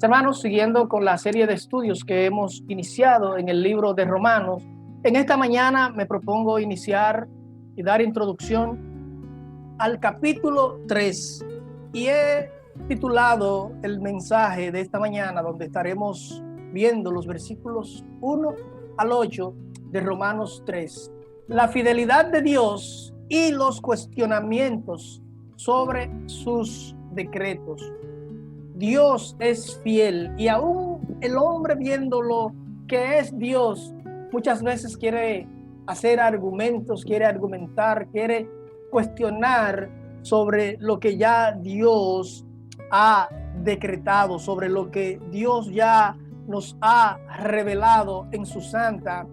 Hermanos, siguiendo con la serie de estudios que hemos iniciado en el libro de Romanos, en esta mañana me propongo iniciar y dar introducción al capítulo 3 y he titulado el mensaje de esta mañana, donde estaremos viendo los versículos 1 al 8 de Romanos 3, la fidelidad de Dios y los cuestionamientos sobre sus decretos. Dios es fiel y aún el hombre, viendo lo que es Dios, muchas veces quiere hacer argumentos, quiere argumentar, quiere cuestionar sobre lo que ya Dios ha decretado, sobre lo que Dios ya nos ha revelado en su santa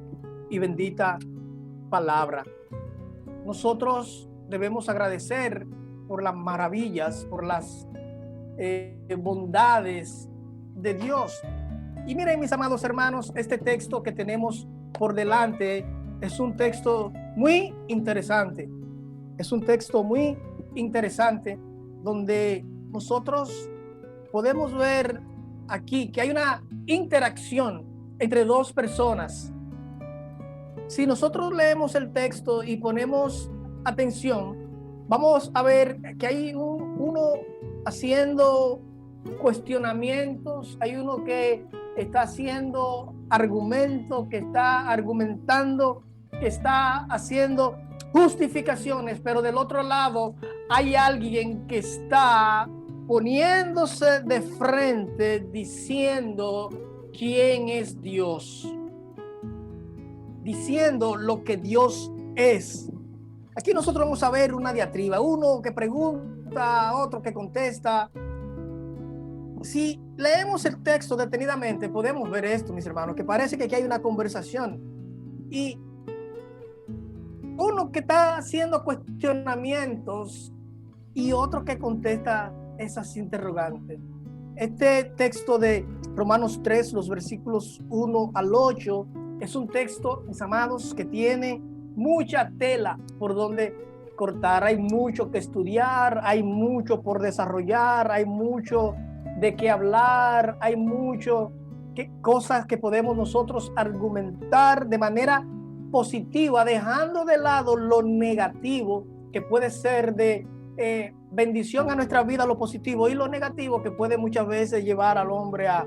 y bendita palabra. Nosotros debemos agradecer por las maravillas, por las bondades de Dios. Y miren, mis amados hermanos, este texto que tenemos por delante es un texto muy interesante. Es un texto muy interesante donde nosotros podemos ver aquí que hay una interacción entre dos personas. Si nosotros leemos el texto y ponemos atención, vamos a ver que hay uno haciendo cuestionamientos, hay uno que está haciendo argumentos, que está argumentando, que está haciendo justificaciones, pero del otro lado hay alguien que está poniéndose de frente diciendo quién es Dios, diciendo lo que Dios es. Aquí nosotros vamos a ver una diatriba, uno que pregunta, otro que contesta. Si leemos el texto detenidamente, podemos ver esto, mis hermanos, que parece que aquí hay una conversación y uno que está haciendo cuestionamientos y otro que contesta esas interrogantes. Este texto de Romanos 3, los versículos 1 al 8, es un texto, mis amados, que tiene mucha tela por donde cortar. Hay mucho que estudiar, hay mucho por desarrollar, hay mucho de qué hablar, hay mucho cosas que podemos nosotros argumentar de manera positiva, dejando de lado lo negativo que puede ser de bendición a nuestra vida, lo positivo, y lo negativo que puede muchas veces llevar al hombre a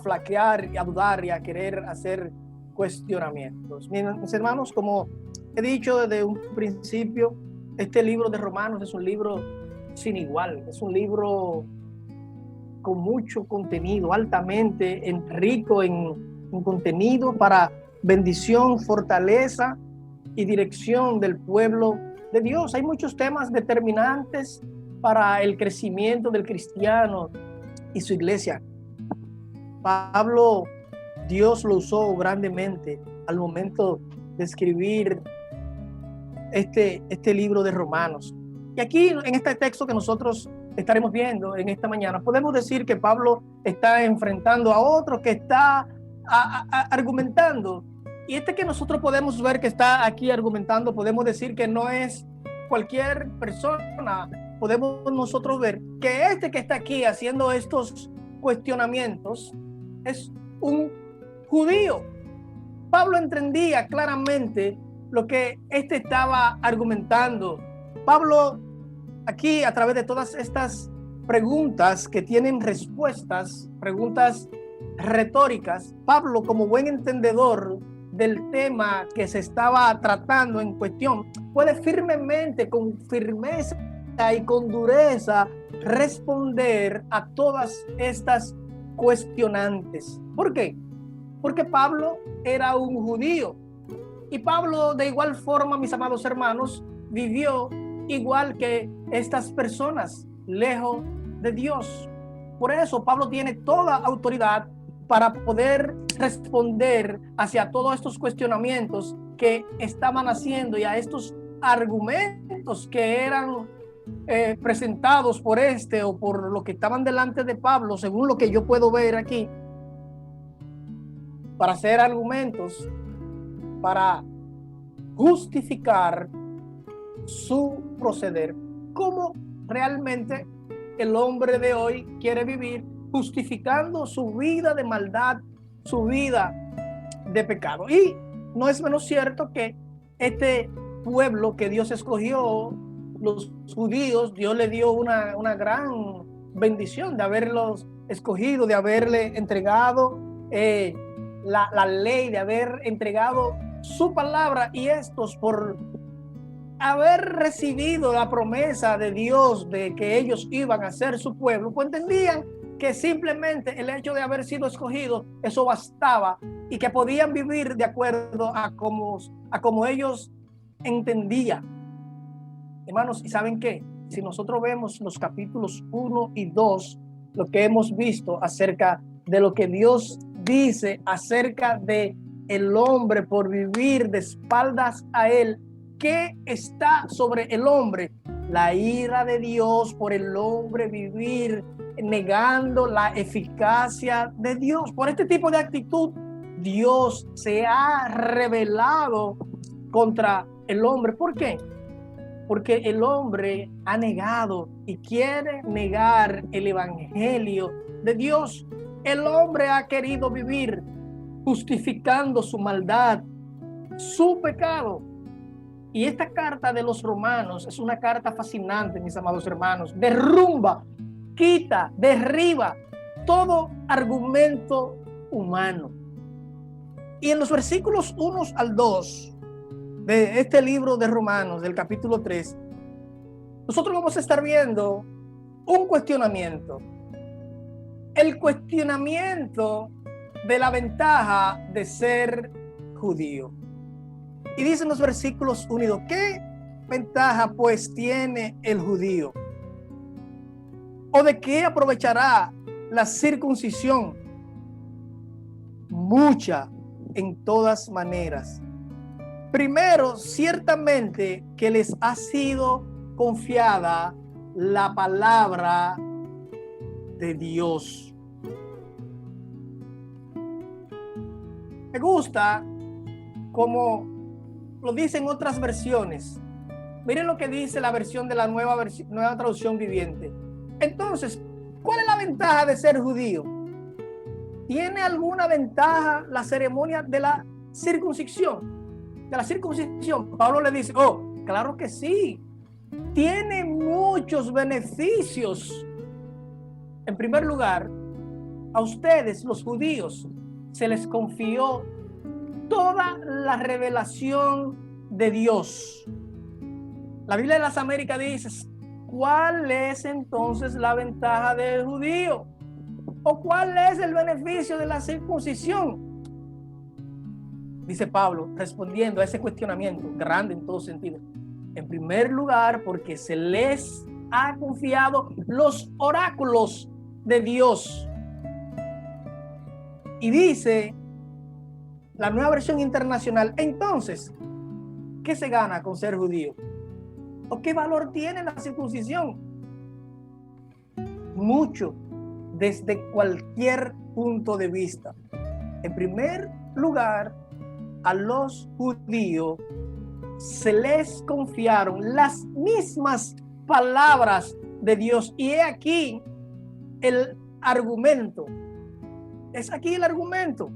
flaquear y a dudar y a querer hacer cuestionamientos. Mis hermanos, como he dicho desde un principio, este libro de Romanos es un libro sin igual, es un libro con mucho contenido, altamente rico en contenido para bendición, fortaleza y dirección del pueblo de Dios. Hay muchos temas determinantes para el crecimiento del cristiano y su iglesia. Pablo, Dios lo usó grandemente al momento de escribir este libro de Romanos. Y aquí en este texto que nosotros estaremos viendo en esta mañana, podemos decir que Pablo está enfrentando a otro que está argumentando. Y este que nosotros podemos ver que está aquí argumentando, podemos decir que no es cualquier persona. Podemos nosotros ver que este que está aquí haciendo estos cuestionamientos es un judío. Pablo entendía claramente lo que este estaba argumentando. Pablo, aquí a través de todas estas preguntas que tienen respuestas, preguntas retóricas, Pablo, como buen entendedor del tema que se estaba tratando en cuestión, puede firmemente, con firmeza y con dureza, responder a todas estas cuestionantes. ¿Por qué? Porque Pablo era un judío y Pablo, de igual forma, mis amados hermanos, vivió igual que estas personas, lejos de Dios. Por eso Pablo tiene toda autoridad para poder responder hacia todos estos cuestionamientos que estaban haciendo y a estos argumentos que eran presentados por este o por lo que estaban delante de Pablo, según lo que yo puedo ver aquí, para hacer argumentos, para justificar su proceder, cómo realmente el hombre de hoy quiere vivir justificando su vida de maldad, su vida de pecado. Y no es menos cierto que este pueblo que Dios escogió, los judíos, Dios le dio una gran bendición de haberlos escogido, de haberle entregado la ley, de haber entregado su palabra, y estos, por haber recibido la promesa de Dios de que ellos iban a ser su pueblo, pues entendían que simplemente el hecho de haber sido escogidos, eso bastaba, y que podían vivir de acuerdo a como ellos entendían. Hermanos, ¿y saben qué? Si nosotros vemos los capítulos 1 y 2, lo que hemos visto acerca de lo que Dios dice acerca de el hombre por vivir de espaldas a él, ¿qué está sobre el hombre? La ira de Dios por el hombre vivir negando la eficacia de Dios. Por este tipo de actitud, Dios se ha rebelado contra el hombre. ¿Por qué? Porque el hombre ha negado y quiere negar el evangelio de Dios. El hombre ha querido vivir justificando su maldad, su pecado. Y esta carta de los Romanos es una carta fascinante, mis amados hermanos. Derrumba, quita, derriba todo argumento humano. Y en los versículos 1 al 2 de este libro de Romanos, del capítulo 3, nosotros vamos a estar viendo un cuestionamiento. El cuestionamiento de la ventaja de ser judío. Y dicen los versículos 1 y 2, ¿qué ventaja pues tiene el judío? ¿O de qué aprovechará la circuncisión? Mucha, en todas maneras. Primero, ciertamente que les ha sido confiada la palabra de Dios. Me gusta como lo dicen otras versiones. Miren lo que dice la versión de la nueva traducción viviente. Entonces, ¿cuál es la ventaja de ser judío? ¿Tiene alguna ventaja la ceremonia de la circuncisión? Pablo le dice, claro que sí. Tiene muchos beneficios. En primer lugar, a ustedes, los judíos, se les confió toda la revelación de Dios. La Biblia de las Américas dice, ¿cuál es entonces la ventaja del judío? ¿O cuál es el beneficio de la circuncisión? Dice Pablo, respondiendo a ese cuestionamiento, grande en todo sentido. En primer lugar, porque se les ha confiado los oráculos de Dios. Y dice la nueva versión internacional, entonces, ¿qué se gana con ser judío? ¿O qué valor tiene la circuncisión? Mucho, desde cualquier punto de vista. En primer lugar, a los judíos se les confiaron las mismas palabras de Dios. Y he aquí el argumento. Es aquí el argumento.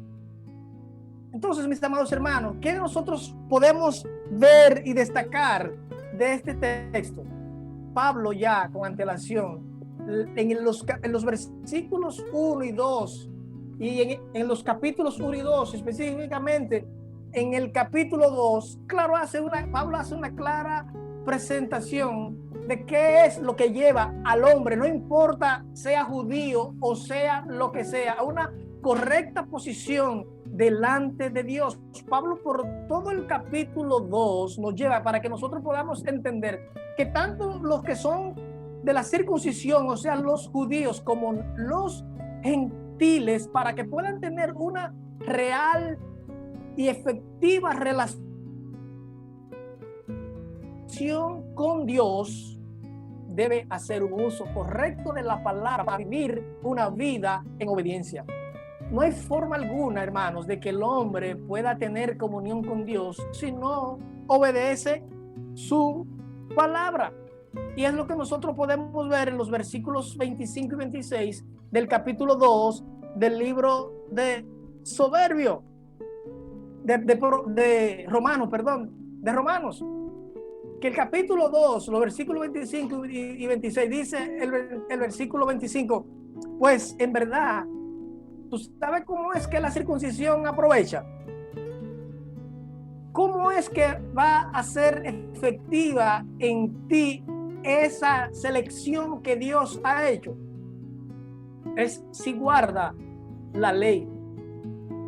Entonces, mis amados hermanos, ¿qué nosotros podemos ver y destacar de este texto? Pablo ya con antelación, en los versículos 1 y 2, y en los capítulos 1 y 2, específicamente en el capítulo 2, Pablo hace una clara presentación de qué es lo que lleva al hombre, no importa sea judío o sea lo que sea, a una correcta posición delante de Dios. Pablo por todo el capítulo 2 nos lleva para que nosotros podamos entender que tanto los que son de la circuncisión, o sea, los judíos, como los gentiles, para que puedan tener una real y efectiva relación con Dios, debe hacer un uso correcto de la palabra para vivir una vida en obediencia. No hay forma alguna, hermanos, de que el hombre pueda tener comunión con Dios si no obedece su palabra. Y es lo que nosotros podemos ver en los versículos 25 y 26 del capítulo 2 del libro de Soberbio, de Romanos, perdón, de Romanos. Que el capítulo 2, los versículos 25 y 26, dice el versículo 25, pues en verdad, ¿tú sabes cómo es que la circuncisión aprovecha? ¿Cómo es que va a ser efectiva en ti esa selección que Dios ha hecho? Es si guarda la ley.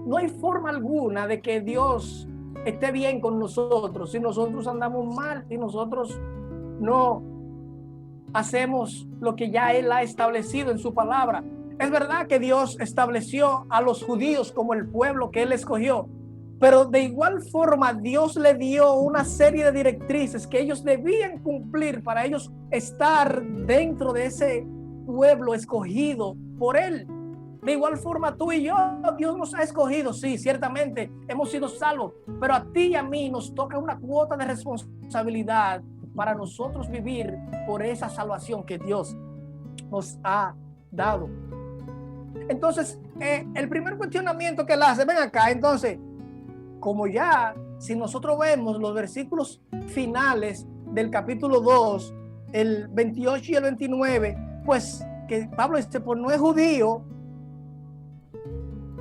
No hay forma alguna de que Dios esté bien con nosotros si nosotros andamos mal, si nosotros no hacemos lo que ya Él ha establecido en su palabra. Es verdad que Dios estableció a los judíos como el pueblo que Él escogió, pero de igual forma Dios le dio una serie de directrices que ellos debían cumplir para ellos estar dentro de ese pueblo escogido por Él. De igual forma tú y yo, Dios nos ha escogido, sí, ciertamente hemos sido salvos, pero a ti y a mí nos toca una cuota de responsabilidad para nosotros vivir por esa salvación que Dios nos ha dado. Entonces, el primer cuestionamiento que él hace, ven acá, entonces, como ya, si nosotros vemos los versículos finales del capítulo 2, el 28 y el 29, pues que Pablo dice, pues no es judío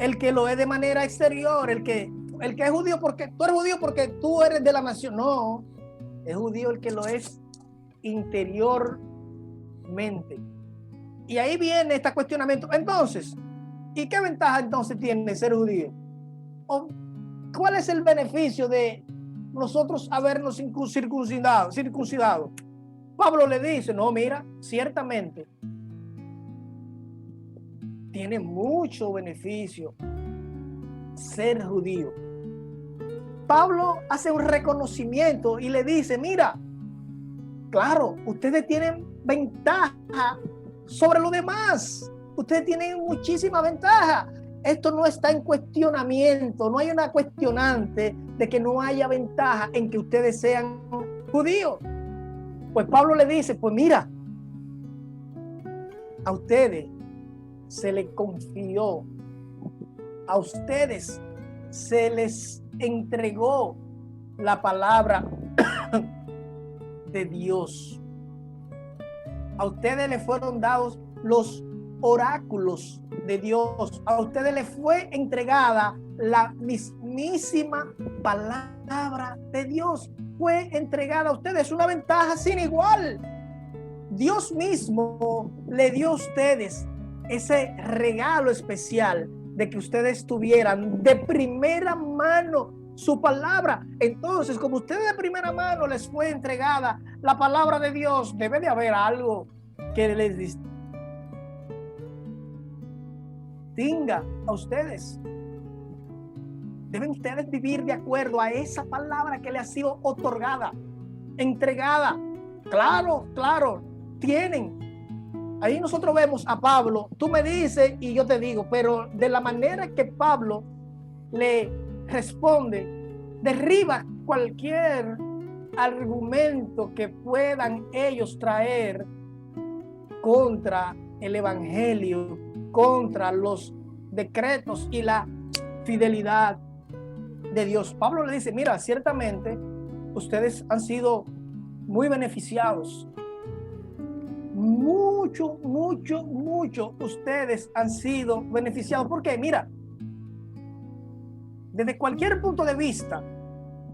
el que lo es de manera exterior, el que es judío porque tú eres judío porque tú eres de la nación. No, es judío el que lo es interiormente. Y ahí viene este cuestionamiento. Entonces, ¿y qué ventaja entonces tiene ser judío? ¿O cuál es el beneficio de nosotros habernos circuncidado? Pablo le dice, no, mira, ciertamente tiene mucho beneficio ser judío. Pablo hace un reconocimiento y le dice, mira, claro, ustedes tienen ventaja sobre los demás. Ustedes tienen muchísima ventaja. Esto no está en cuestionamiento, no hay una cuestionante de que no haya ventaja en que ustedes sean judíos. Pues Pablo le dice, pues mira, a ustedes se les confió, a ustedes se les entregó la palabra de Dios. A ustedes les fueron dados los oráculos de Dios. A ustedes les fue entregada la mismísima palabra de Dios. Fue entregada a ustedes, una ventaja sin igual. Dios mismo le dio a ustedes ese regalo especial de que ustedes tuvieran de primera mano su palabra. Entonces, como ustedes de primera mano les fue entregada la palabra de Dios, debe de haber algo que les distinga a ustedes. Deben ustedes vivir de acuerdo a esa palabra que les ha sido otorgada, entregada. Claro, tienen. Ahí nosotros vemos a Pablo, tú me dices y yo te digo, pero de la manera que Pablo le responde, derriba cualquier argumento que puedan ellos traer contra el evangelio, contra los decretos y la fidelidad de Dios. Pablo le dice, mira, ciertamente ustedes han sido muy beneficiados. Mucho, ustedes han sido beneficiados. Porque mira, desde cualquier punto de vista,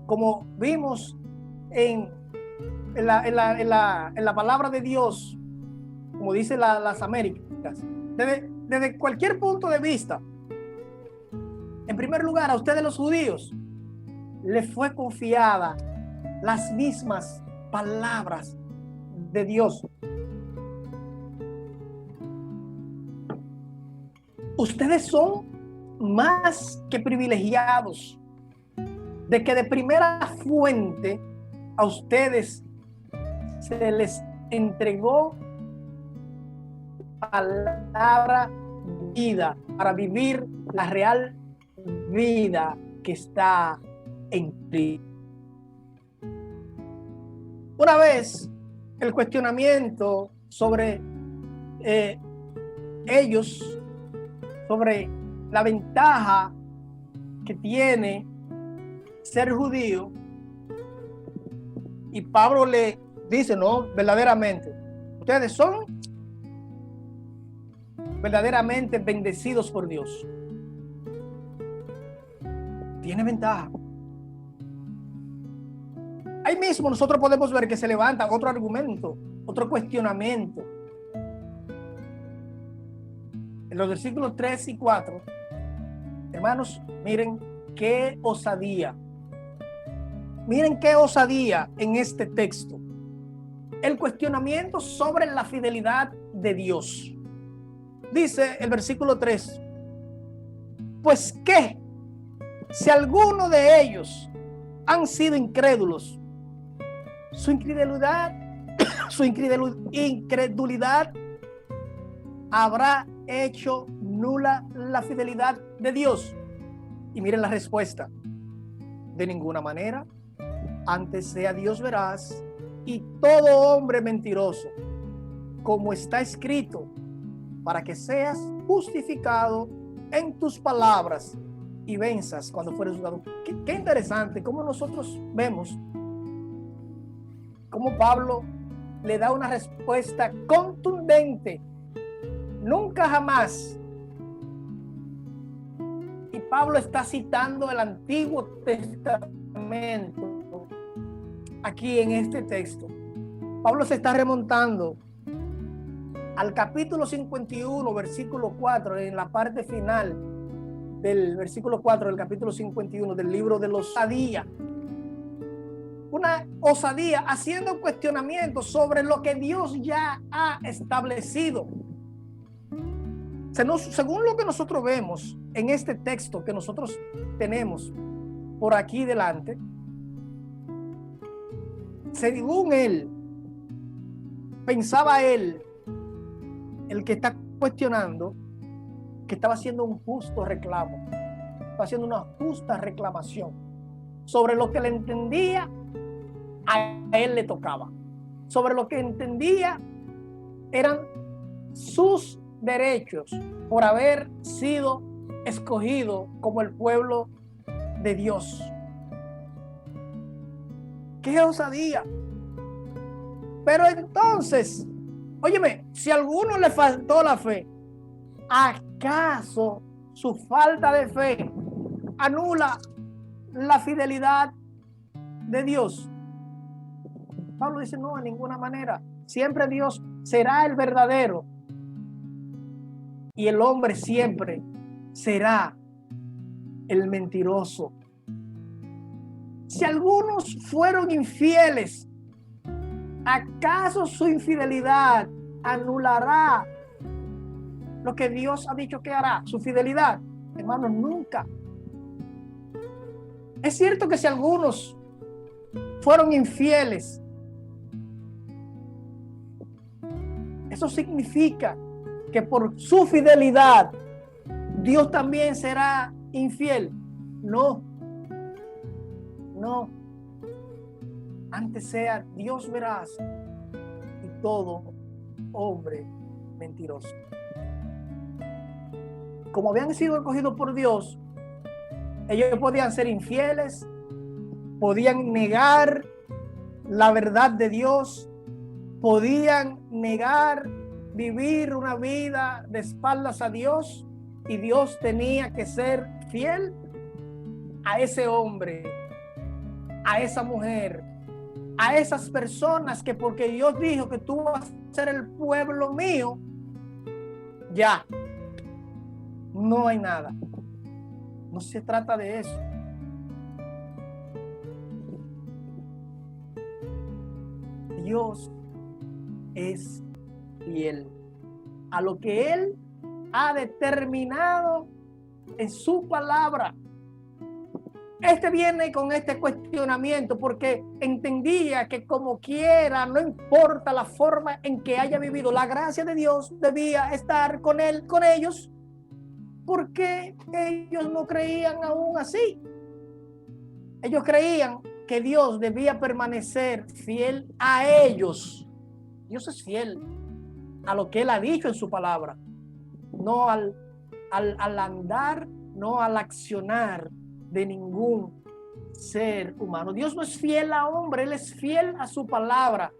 como vimos en la palabra de Dios, como dice las Américas, desde cualquier punto de vista, en primer lugar, a ustedes los judíos les fue confiada las mismas palabras de Dios. Ustedes son más que privilegiados de que de primera fuente a ustedes se les entregó palabra de vida para vivir la real vida que está en ti. Una vez el cuestionamiento sobre ellos, sobre la ventaja que tiene ser judío. Y Pablo le dice, no, verdaderamente, ustedes son verdaderamente bendecidos por Dios. Tiene ventaja. Ahí mismo nosotros podemos ver que se levanta otro argumento, otro cuestionamiento. En los versículos 3 y 4, hermanos, miren qué osadía. Miren qué osadía en este texto. El cuestionamiento sobre la fidelidad de Dios. Dice el versículo 3, pues qué, si alguno de ellos han sido incrédulos, su incredulidad habrá hecho nula la fidelidad de Dios. Y miren la respuesta: de ninguna manera, antes sea Dios veraz y todo hombre mentiroso, como está escrito, para que seas justificado en tus palabras y venzas cuando fueres juzgado. Qué interesante cómo nosotros vemos cómo Pablo le da una respuesta contundente. Nunca jamás. Y Pablo está citando el Antiguo Testamento aquí en este texto. Pablo se está remontando al capítulo 51, versículo 4, en la parte final del versículo 4 del capítulo 51 del libro de los osadía. Una osadía haciendo cuestionamientos sobre lo que Dios ya ha establecido. Según lo que nosotros vemos en este texto que nosotros tenemos por aquí delante, según él, pensaba él, el que está cuestionando, que estaba haciendo un justo reclamo, estaba haciendo una justa reclamación sobre lo que le entendía, a él le tocaba. Sobre lo que entendía eran sus derechos por haber sido escogido como el pueblo de Dios. ¡Qué osadía! Pero entonces, óyeme, si a alguno le faltó la fe, ¿acaso su falta de fe anula la fidelidad de Dios? Pablo dice, no, de ninguna manera. Siempre Dios será el verdadero y el hombre siempre será el mentiroso. Si algunos fueron infieles, ¿acaso su infidelidad anulará lo que Dios ha dicho que hará? Su fidelidad, hermanos, nunca. Es cierto que si algunos fueron infieles, eso significa que por su fidelidad Dios también será infiel. No. Antes sea Dios veraz y todo hombre mentiroso. Como habían sido escogidos por Dios, ellos podían ser infieles, podían negar la verdad de Dios, podían negar vivir una vida de espaldas a Dios, y Dios tenía que ser fiel a ese hombre, a esa mujer, a esas personas que porque Dios dijo que tú vas a ser el pueblo mío, ya no hay nada. No se trata de eso. Dios es fiel a lo que Él ha determinado en su palabra. Este viene con este cuestionamiento porque entendía que como quiera, no importa la forma en que haya vivido, la gracia de Dios debía estar con él, con ellos, porque ellos no creían aún así. Ellos creían que Dios debía permanecer fiel a ellos Dios es fiel a lo que Él ha dicho en su palabra, no al andar, no al accionar de ningún ser humano. Dios no es fiel a hombre, Él es fiel a su palabra.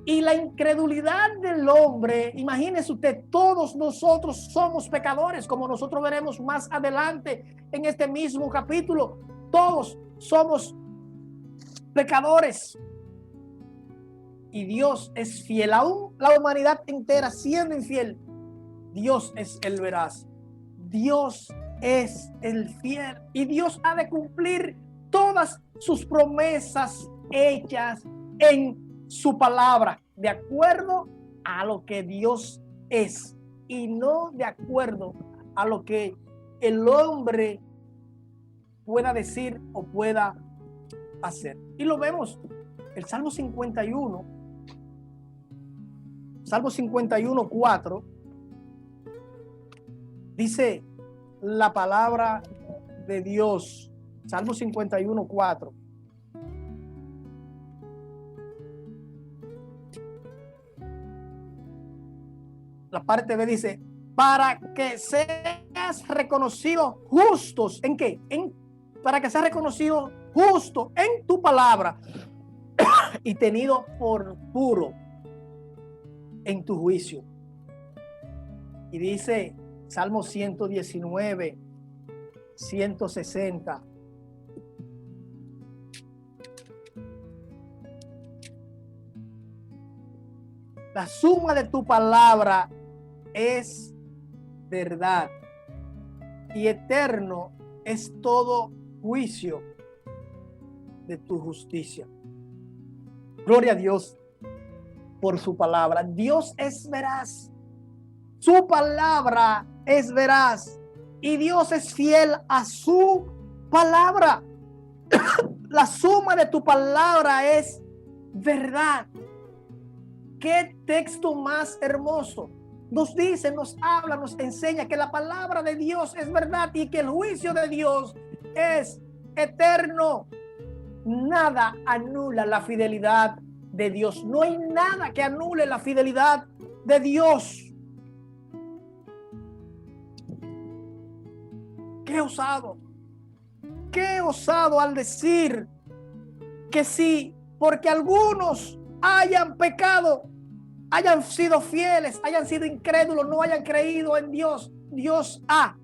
Y la incredulidad del hombre, imagínese usted, todos nosotros somos pecadores, como nosotros veremos más adelante en este mismo capítulo. Todos somos pecadores. Y Dios es fiel, aún la humanidad entera siendo infiel. Dios es el veraz. Dios es el fiel. Y Dios ha de cumplir todas sus promesas hechas en su palabra, de acuerdo a lo que Dios es y no de acuerdo a lo que el hombre pueda decir o pueda hacer. Y lo vemos, el Salmo 51, Salmo 51, 4, dice la palabra de Dios, Salmo 51, 4. La parte B dice, para que seas reconocido justos. ¿En qué? Para que seas reconocido justo en tu palabra y tenido por puro en tu juicio. Y dice Salmo 119, 160. La suma de tu palabra es verdad y eterno es todo juicio de tu justicia. Gloria a Dios por su palabra. Dios es veraz. Su palabra es veraz y Dios es fiel a su palabra. La suma de tu palabra es verdad. Qué texto más hermoso. Nos dice, nos habla, nos enseña que la palabra de Dios es verdad y que el juicio de Dios es eterno. Nada anula la fidelidad de Dios. No hay nada que anule la fidelidad de Dios. Qué osado. Qué osado al decir que si porque algunos hayan pecado, hayan sido fieles, hayan sido incrédulos, no hayan creído en Dios, Dios ha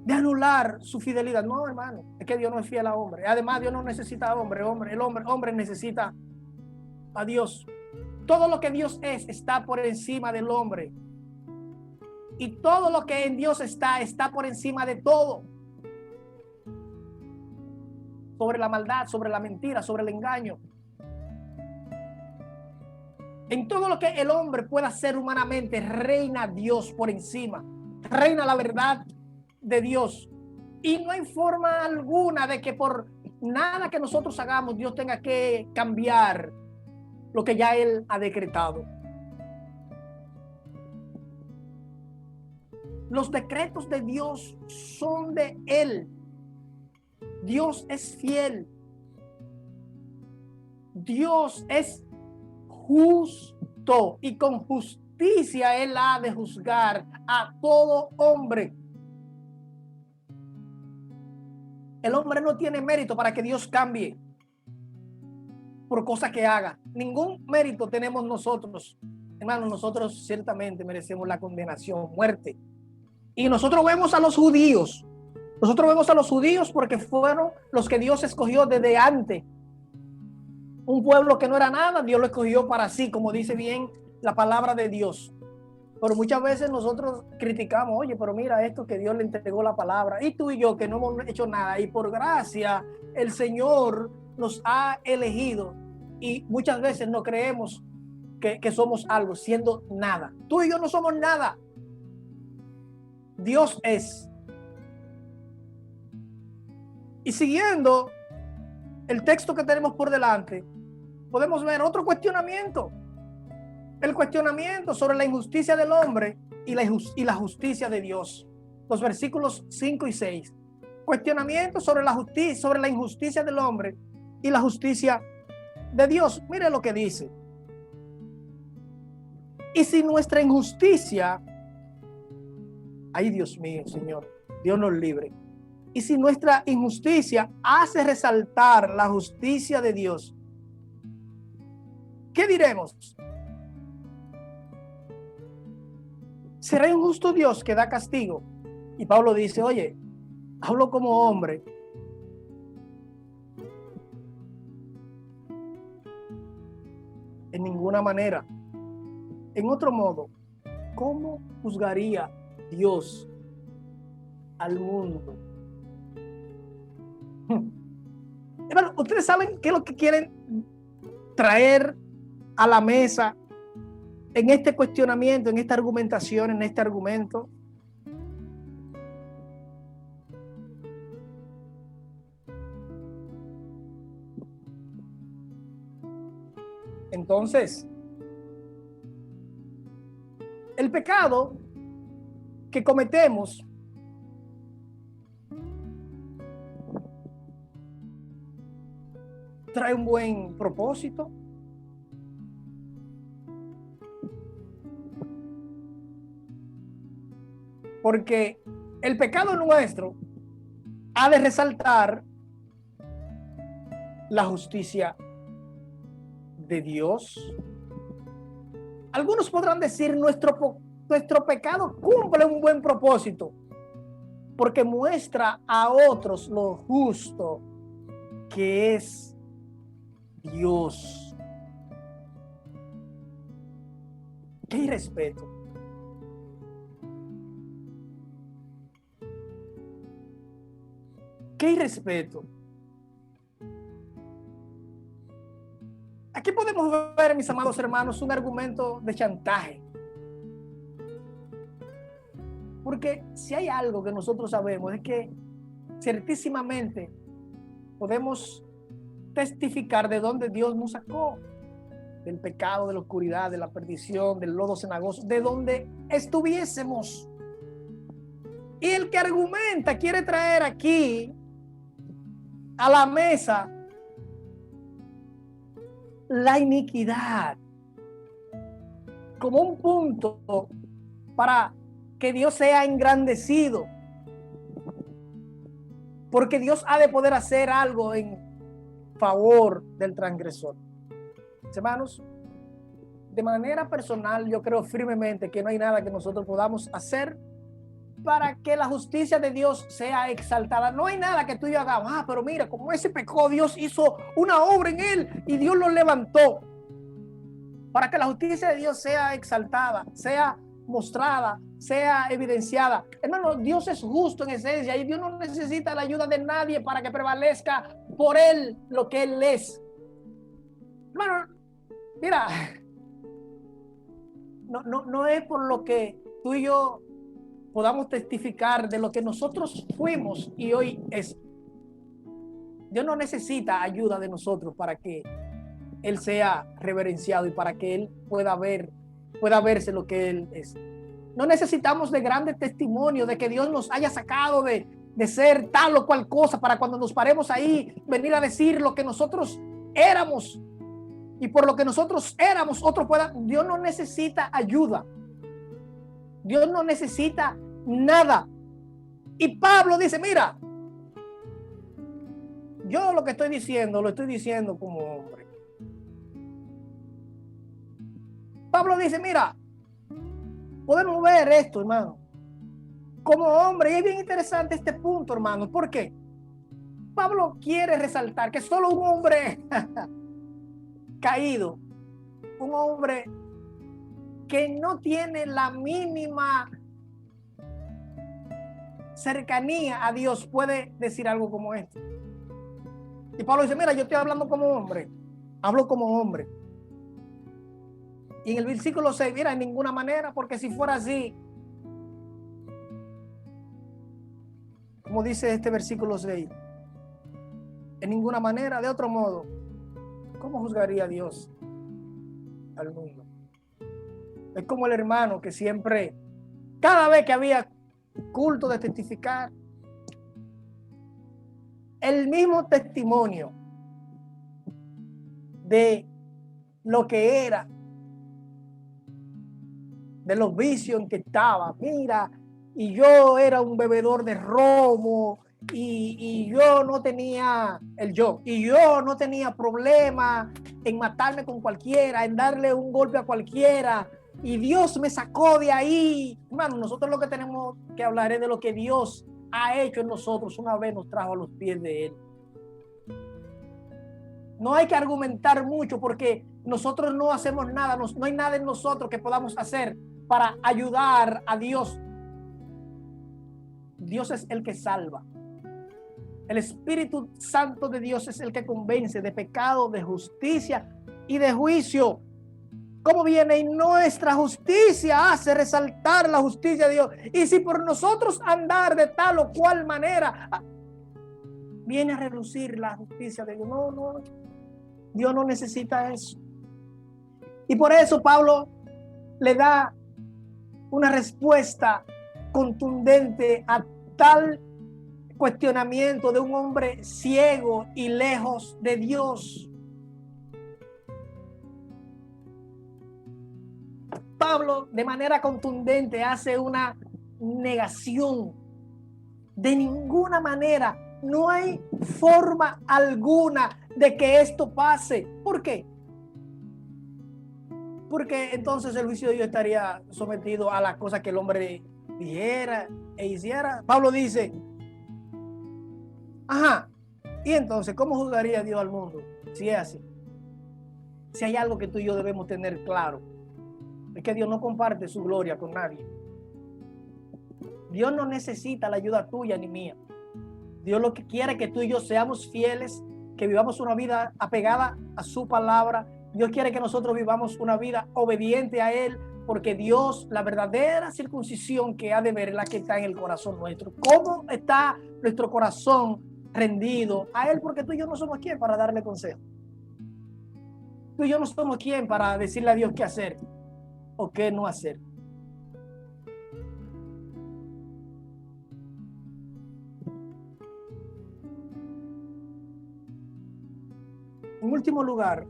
de anular su fidelidad. No, hermano, es que Dios no es fiel a hombre. Además, Dios no necesita a hombre, el hombre necesita a Dios. Todo lo que Dios es está por encima del hombre. Y todo lo que en Dios está por encima de todo. Sobre la maldad, sobre la mentira, sobre el engaño. En todo lo que el hombre pueda hacer humanamente, reina Dios por encima. Reina la verdad de Dios. Y no hay forma alguna de que por nada que nosotros hagamos, Dios tenga que cambiar lo que ya Él ha decretado. Los decretos de Dios son de Él. Dios es fiel. Dios es justo y con justicia Él ha de juzgar a todo hombre. El hombre no tiene mérito para que Dios cambie por cosa que haga. Ningún mérito tenemos nosotros. Hermanos, nosotros ciertamente merecemos la condenación, muerte. Y nosotros vemos a los judíos. Nosotros vemos a los judíos porque fueron los que Dios escogió desde antes. Un pueblo que no era nada, Dios lo escogió para sí, como dice bien la palabra de Dios. Pero muchas veces nosotros criticamos, oye, pero mira esto que Dios le entregó la palabra. Y tú y yo que no hemos hecho nada. Y por gracia el Señor nos ha elegido. Y muchas veces no creemos que somos algo, siendo nada. Tú y yo no somos nada. Dios es. Y siguiendo el texto que tenemos por delante, podemos ver otro cuestionamiento. El cuestionamiento sobre la injusticia del hombre y la justicia de Dios. Los versículos 5 y 6. Cuestionamiento sobre la justicia, sobre la injusticia del hombre y la justicia de Dios. Mire lo que dice. Y si nuestra injusticia, ay Dios mío, Señor, Dios nos libre. Y si nuestra injusticia hace resaltar la justicia de Dios, ¿qué diremos? ¿Será injusto Dios que da castigo? Y Pablo dice, oye, hablo como hombre. En ninguna manera. En otro modo, ¿cómo juzgaría Dios al mundo? Hermano, ustedes saben qué es lo que quieren traer a la mesa en este cuestionamiento, en esta argumentación, en este argumento. Entonces, el pecado que cometemos trae un buen propósito. Porque el pecado nuestro ha de resaltar la justicia de Dios. Algunos podrán decir, nuestro pecado cumple un buen propósito, porque muestra a otros lo justo que es Dios. ¡Qué irrespeto! ¡Qué irrespeto! Aquí podemos ver, mis amados hermanos, un argumento de chantaje. Porque si hay algo que nosotros sabemos es que certísimamente podemos testificar de dónde Dios nos sacó, del pecado, de la oscuridad, de la perdición, del lodo cenagoso, de donde estuviésemos. Y el que argumenta quiere traer aquí a la mesa la iniquidad como un punto para que Dios sea engrandecido, porque Dios ha de poder hacer algo en favor del transgresor. Hermanos, de manera personal yo creo firmemente que no hay nada que nosotros podamos hacer para que la justicia de Dios sea exaltada. No hay nada que tú y yo hagamos, pero mira, como ese pecó, Dios hizo una obra en él y Dios lo levantó. Para que la justicia de Dios sea exaltada, sea mostrada, sea evidenciada. Hermano, Dios es justo en esencia y Dios no necesita la ayuda de nadie para que prevalezca por él lo que él es. Hermano, mira, no es por lo que tú y yo podamos testificar de lo que nosotros fuimos y hoy es. Dios no necesita ayuda de nosotros para que él sea reverenciado y para que él pueda verse lo que él es. No necesitamos de grandes testimonios de que Dios nos haya sacado de ser tal o cual cosa para cuando nos paremos ahí venir a decir lo que nosotros éramos, y por lo que nosotros éramos otros puedan. Dios no necesita ayuda, Dios no necesita nada. Y Pablo dice, mira, yo lo que estoy diciendo lo estoy diciendo como hombre. Pablo dice, mira, podemos ver esto, hermano, como hombre. Y es bien interesante este punto, hermano. ¿Por qué? Pablo quiere resaltar que solo un hombre caído, un hombre que no tiene la mínima cercanía a Dios, puede decir algo como esto. Y Pablo dice, mira, yo estoy hablando como hombre, hablo como hombre. Y en el versículo 6, mira, en ninguna manera, porque si fuera así, como dice este versículo 6, en ninguna manera, de otro modo, ¿cómo juzgaría Dios al mundo? Es como el hermano que siempre, cada vez que había culto de testificar, el mismo testimonio de lo que era de los vicios en que estaba. Mira, y yo era un bebedor de romo, y yo no tenía y yo no tenía problema en matarme con cualquiera, en darle un golpe a cualquiera, y Dios me sacó de ahí. Hermano, nosotros lo que tenemos que hablar es de lo que Dios ha hecho en nosotros una vez nos trajo a los pies de Él. No hay que argumentar mucho porque nosotros no hacemos nada, no hay nada en nosotros que podamos hacer para ayudar a Dios. Dios es el que salva. El Espíritu Santo de Dios es el que convence de pecado, de justicia y de juicio. ¿Cómo viene? Y nuestra justicia hace resaltar la justicia de Dios. Y si por nosotros andar de tal o cual manera viene a relucir la justicia de Dios. No, Dios no necesita eso. Y por eso Pablo le da una respuesta contundente a tal cuestionamiento de un hombre ciego y lejos de Dios. Pablo de manera contundente hace una negación. De ninguna manera, no hay forma alguna de que esto pase. ¿Por qué? Porque entonces el juicio de Dios estaría sometido a las cosas que el hombre dijera e hiciera. Pablo dice, y entonces, ¿cómo juzgaría Dios al mundo si es así? Si hay algo que tú y yo debemos tener claro, es que Dios no comparte su gloria con nadie. Dios no necesita la ayuda tuya ni mía. Dios lo que quiere es que tú y yo seamos fieles, que vivamos una vida apegada a su palabra. Dios quiere que nosotros vivamos una vida obediente a Él, porque Dios, la verdadera circuncisión que ha de ver es la que está en el corazón nuestro. ¿Cómo está nuestro corazón rendido a Él? Porque tú y yo no somos quien para darle consejo. Tú y yo no somos quien para decirle a Dios qué hacer o qué no hacer. En último lugar,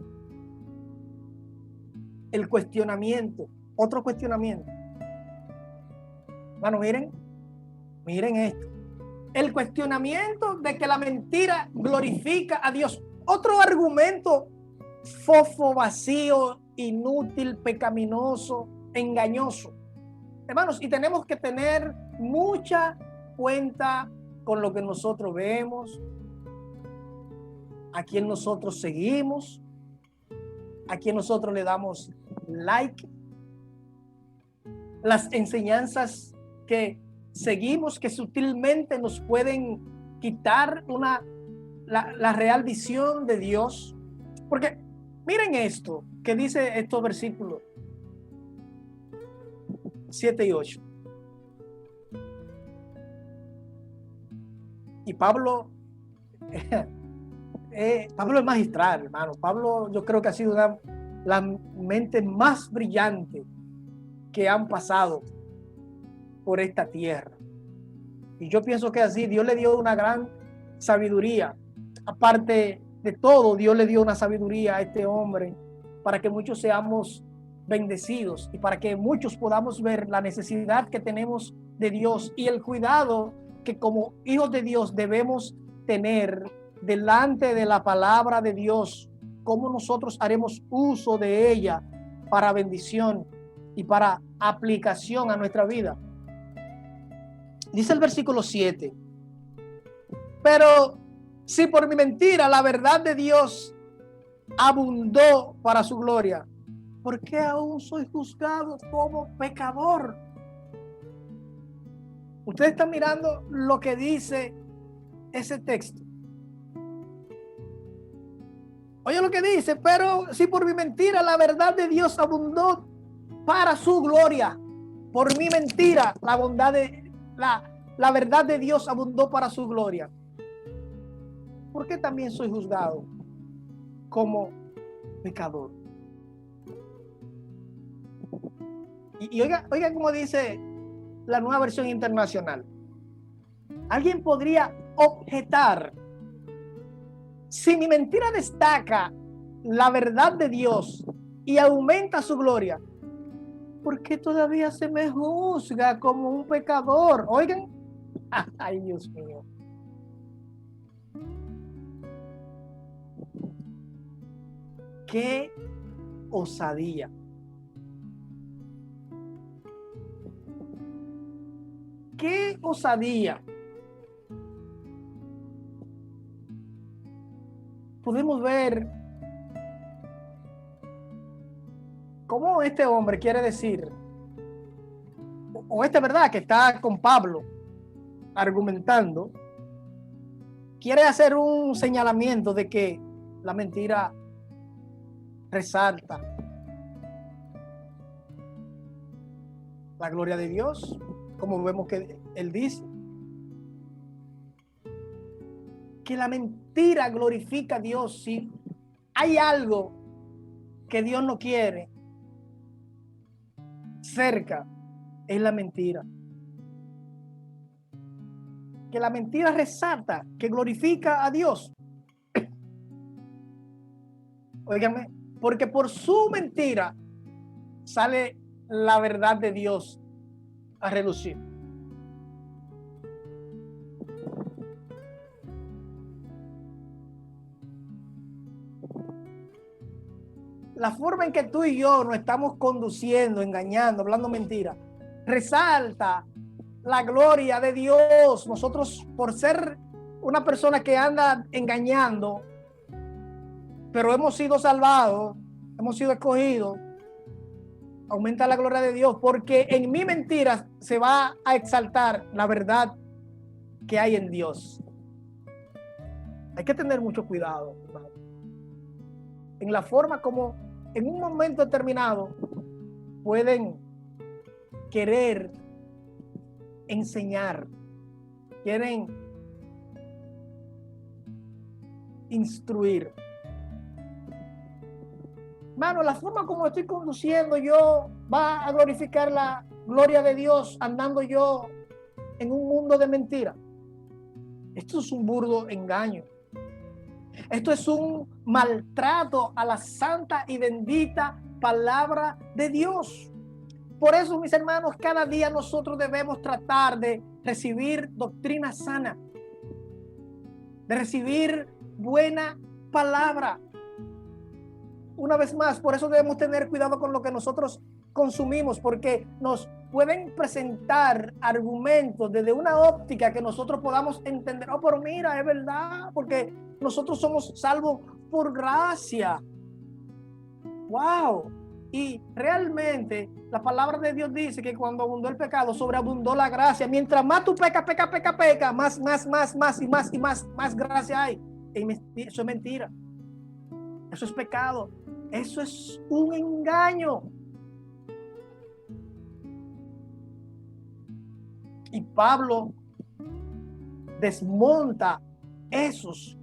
el cuestionamiento, otro cuestionamiento. Bueno, miren esto. El cuestionamiento de que la mentira glorifica a Dios. Otro argumento fofo, vacío, inútil, pecaminoso, engañoso. Hermanos, y tenemos que tener mucha cuenta con lo que nosotros vemos, a quien nosotros seguimos, a quien nosotros le damos like, las enseñanzas que seguimos que sutilmente nos pueden quitar la real visión de Dios. Porque miren esto que dice estos versículos 7 y 8. Y Pablo es magistral, hermano. Pablo, yo creo que ha sido la mente más brillante que han pasado por esta tierra. Y yo pienso que así Dios le dio una gran sabiduría. Aparte de todo, Dios le dio una sabiduría a este hombre para que muchos seamos bendecidos y para que muchos podamos ver la necesidad que tenemos de Dios y el cuidado que como hijos de Dios debemos tener delante de la palabra de Dios, cómo nosotros haremos uso de ella para bendición y para aplicación a nuestra vida. Dice el versículo 7, pero si por mi mentira la verdad de Dios abundó para su gloria, ¿por qué aún soy juzgado como pecador? Ustedes están mirando lo que dice ese texto. Oye lo que dice, pero si por mi mentira la verdad de Dios abundó para su gloria, por mi mentira la bondad de la verdad de Dios abundó para su gloria, ¿por qué también soy juzgado como pecador? Y oiga cómo dice la Nueva Versión Internacional. Alguien podría objetar: si mi mentira destaca la verdad de Dios y aumenta su gloria, ¿por qué todavía se me juzga como un pecador? Oigan, ay Dios mío. ¡Qué osadía! ¡Qué osadía! Podemos ver cómo este hombre quiere decir, o este verdad que está con Pablo argumentando, quiere hacer un señalamiento de que la mentira resalta la gloria de Dios, como vemos que él dice que la mentira glorifica a Dios. Si hay algo que Dios no quiere cerca, es la mentira. Que la mentira resalta, que glorifica a Dios. Óigame, porque por su mentira sale la verdad de Dios a relucir. La forma en que tú y yo nos estamos conduciendo, engañando, hablando mentira, resalta la gloria de Dios. Nosotros, por ser una persona que anda engañando, pero hemos sido salvados, hemos sido escogidos, aumenta la gloria de Dios, porque en mi mentira se va a exaltar la verdad que hay en Dios. Hay que tener mucho cuidado, hermano, en la forma como en un momento determinado pueden querer enseñar, quieren instruir. Hermano, la forma como estoy conduciendo yo va a glorificar la gloria de Dios andando yo en un mundo de mentira. Esto es un burdo engaño. Esto es un maltrato a la santa y bendita palabra de Dios. Por eso, mis hermanos, cada día nosotros debemos tratar de recibir doctrina sana, de recibir buena palabra. Una vez más, por eso debemos tener cuidado con lo que nosotros consumimos, porque nos pueden presentar argumentos desde una óptica que nosotros podamos entender. Oh, pero mira, es verdad, porque nosotros somos salvos por gracia. ¡Wow! Y realmente la palabra de Dios dice que cuando abundó el pecado, sobreabundó la gracia. Mientras más tú pecas, más gracia hay. Eso es mentira. Eso es pecado. Eso es un engaño. Y Pablo desmonta esos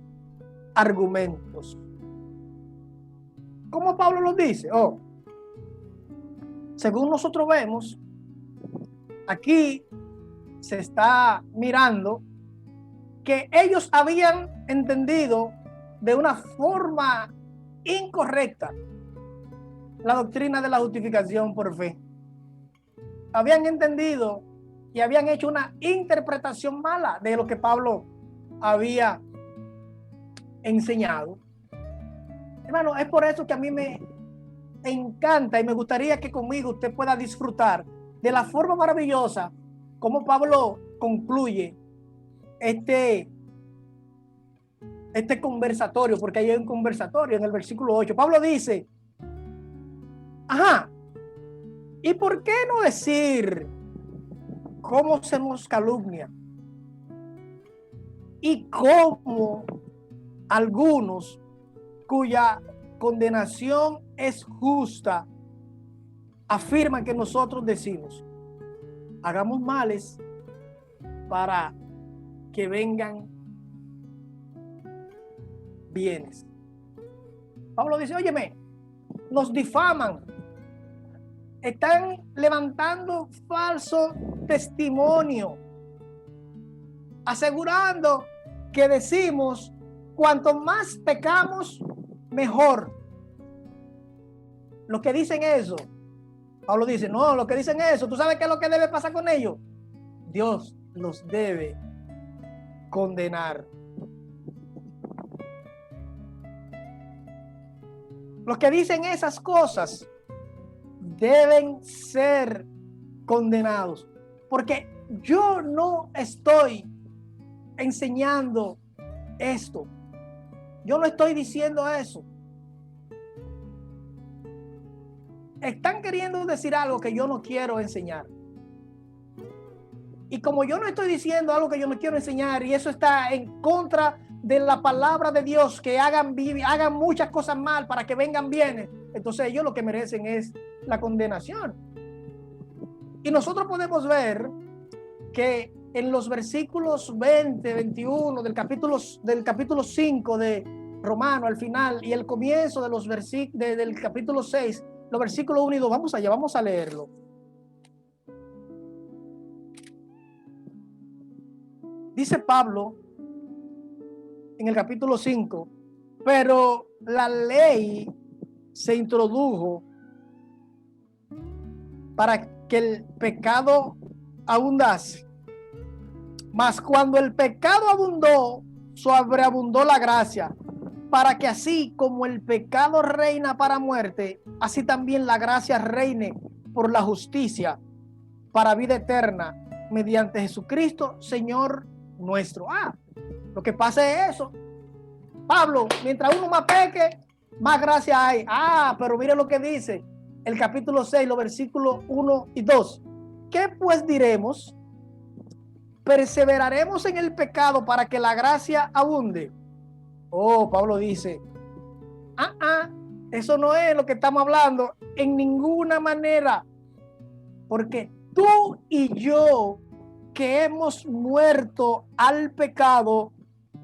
argumentos. ¿Cómo Pablo los dice? Según nosotros vemos, aquí se está mirando que ellos habían entendido de una forma incorrecta la doctrina de la justificación por fe. Habían entendido y habían hecho una interpretación mala de lo que Pablo había enseñado. Hermano, es por eso que a mí me encanta y me gustaría que conmigo usted pueda disfrutar de la forma maravillosa como Pablo concluye este conversatorio, porque hay un conversatorio en el versículo 8. Pablo dice, ¿y por qué no decir cómo se nos calumnia? Y cómo algunos cuya condenación es justa afirman que nosotros decimos, hagamos males para que vengan bienes. Pablo dice, óyeme, nos difaman, están levantando falso testimonio, asegurando que decimos, cuanto más pecamos, mejor. Los que dicen eso Pablo dice, no, los que dicen eso, ¿tú sabes qué es lo que debe pasar con ellos? Dios los debe condenar. Los que dicen esas cosas deben ser condenados, porque yo no estoy enseñando esto. Yo no estoy diciendo eso. Están queriendo decir algo que yo no quiero enseñar. Y como yo no estoy diciendo algo que yo no quiero enseñar, y eso está en contra de la palabra de Dios, que hagan muchas cosas mal para que vengan bienes, entonces ellos lo que merecen es la condenación. Y nosotros podemos ver que en los versículos 20, 21 del capítulo 5 de Romano al final, y el comienzo de los del capítulo 6, los versículos 1 y 2, vamos allá, vamos a leerlo. Dice Pablo en el capítulo 5, pero la ley se introdujo para que el pecado abundase. Mas cuando el pecado abundó, sobreabundó la gracia, para que así como el pecado reina para muerte, así también la gracia reine por la justicia para vida eterna mediante Jesucristo, Señor nuestro. Lo que pasa es eso. Pablo, mientras uno más peque, más gracia hay. Pero mire lo que dice el capítulo 6, los versículos 1 y 2. ¿Qué pues diremos? ¿Perseveraremos en el pecado para que la gracia abunde? Pablo dice, eso no es lo que estamos hablando en ninguna manera. Porque tú y yo, que hemos muerto al pecado,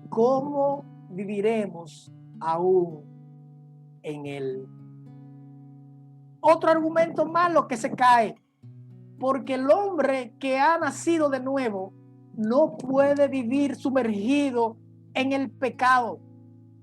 ¿cómo viviremos aún en él? Otro argumento malo que se cae, porque el hombre que ha nacido de nuevo no puede vivir sumergido en el pecado.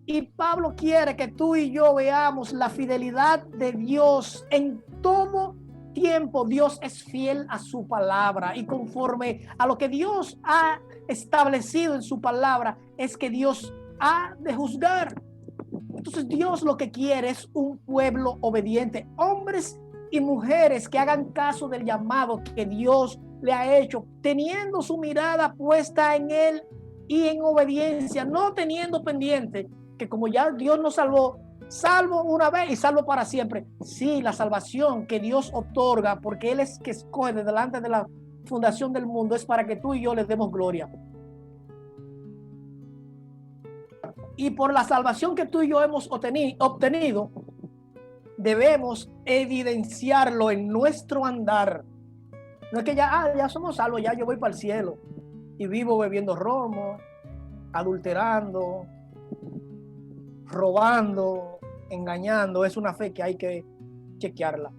Y Pablo quiere que tú y yo veamos la fidelidad de Dios en todo tiempo. Dios es fiel a su palabra, y conforme a lo que Dios ha establecido en su palabra, es que Dios ha de juzgar. Entonces Dios lo que quiere es un pueblo obediente, hombres y mujeres que hagan caso del llamado que Dios le ha hecho, teniendo su mirada puesta en Él y en obediencia, no teniendo pendiente que como ya Dios nos salvó, salvo una vez y salvo para siempre. Sí, la salvación que Dios otorga, porque Él es que escoge delante de la fundación del mundo, es para que tú y yo le demos gloria. Y por la salvación que tú y yo hemos obtenido, debemos evidenciarlo en nuestro andar. No es que ya somos salvos, ya yo voy para el cielo y vivo bebiendo romo, adulterando, robando, engañando. Es una fe que hay que chequearla.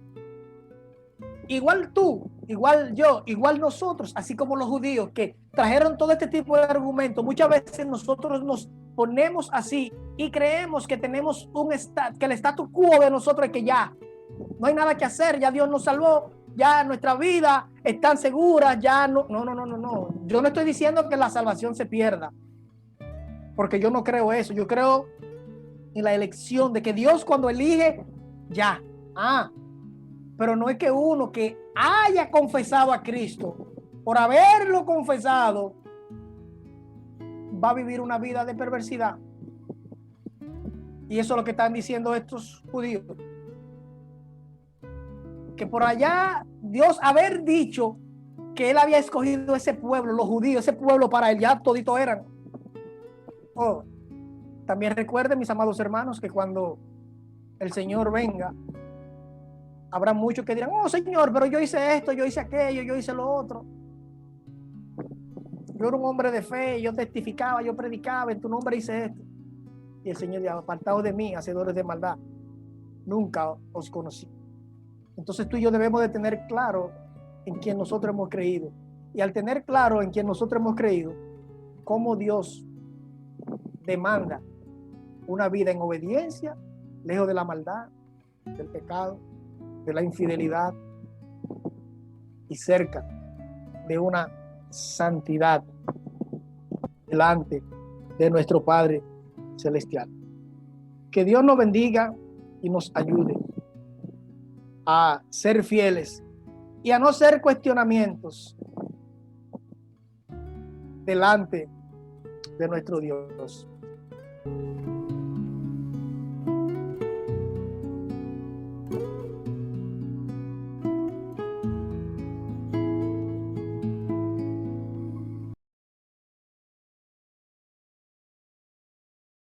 Igual tú, igual yo, igual nosotros, así como los judíos que trajeron todo este tipo de argumentos, muchas veces nosotros nos ponemos así y creemos que tenemos que el status quo de nosotros es que ya no hay nada que hacer, ya Dios nos salvó, ya nuestra vida está segura, ya no. Yo no estoy diciendo que la salvación se pierda, porque yo no creo eso. Yo creo en la elección de que Dios cuando elige, ya. Pero no es que uno que haya confesado a Cristo, por haberlo confesado, va a vivir una vida de perversidad. Y eso es lo que están diciendo estos judíos. Que por allá Dios haber dicho que Él había escogido ese pueblo, los judíos, ese pueblo para Él, ya todito eran. También recuerden, mis amados hermanos, que cuando el Señor venga, habrá muchos que dirán, Señor, pero yo hice esto, yo hice aquello, yo hice lo otro. Yo era un hombre de fe, yo testificaba, yo predicaba, en tu nombre hice esto. Y el Señor dice, apartaos de mí, hacedores de maldad, nunca os conocí. Entonces tú y yo debemos de tener claro en quién nosotros hemos creído. Y al tener claro en quién nosotros hemos creído, cómo Dios demanda una vida en obediencia, lejos de la maldad, del pecado, de la infidelidad, y cerca de una santidad delante de nuestro Padre Celestial. Que Dios nos bendiga y nos ayude a ser fieles y a no ser cuestionamientos delante de nuestro Dios.